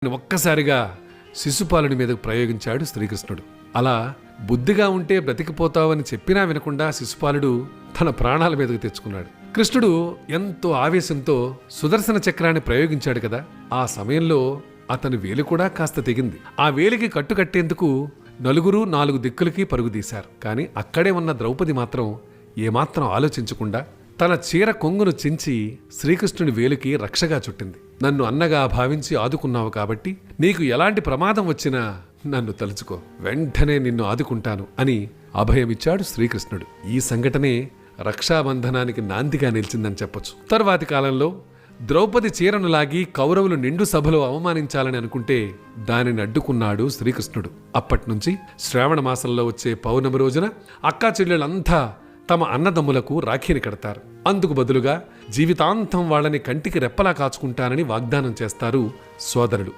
ఒక్కసారిగా శిశుపాలుని మీదకు ప్రయోగించాడు శ్రీకృష్ణుడు. అలా బుద్ధిగా ఉంటే బ్రతికిపోతావని చెప్పినా వినకుండా శిశుపాలుడు తన ప్రాణాల మీదకు తెచ్చుకున్నాడు. కృష్ణుడు ఎంతో ఆవేశంతో సుదర్శన చక్రాన్ని ప్రయోగించాడు కదా, ఆ సమయంలో అతని వేలు కూడా కాస్త తెగింది. ఆ వేలికి కట్టుకట్టేందుకు నలుగురు 4 దిక్కులకి పరుగుదీశారు. కాని అక్కడే ఉన్న ద్రౌపది మాత్రం ఏమాత్రం ఆలోచించకుండా తన చీర కొంగును చించి శ్రీకృష్ణుని వేలుకి రక్షగా చుట్టింది. నన్ను అన్నగా భావించి ఆదుకున్నావు కాబట్టి నీకు ఎలాంటి ప్రమాదం వచ్చినా నన్ను తలుచుకో, వెంటనే నిన్ను ఆదుకుంటాను అని అభయమిచ్చాడు శ్రీకృష్ణుడు. ఈ సంఘటనే రక్షాబంధనానికి నాందిగా నిలిచిందని చెప్పొచ్చు. తర్వాతి కాలంలో ద్రౌపది చీరను లాగి కౌరవులు నిండు సభలో అవమానించాలని అనుకుంటే దానిని అడ్డుకున్నాడు శ్రీకృష్ణుడు. అప్పట్నుంచి శ్రావణ మాసంలో వచ్చే పౌర్ణమి రోజున అక్కా చెల్లెళ్ళంతా తమ అన్నదమ్ములకు రాఖీని కడతారు. అందుకు బదులుగా జీవితాంతం వాళ్ళని కంటికి రెప్పలా కాచుకుంటానని వాగ్దానం చేస్తారు సోదరులు.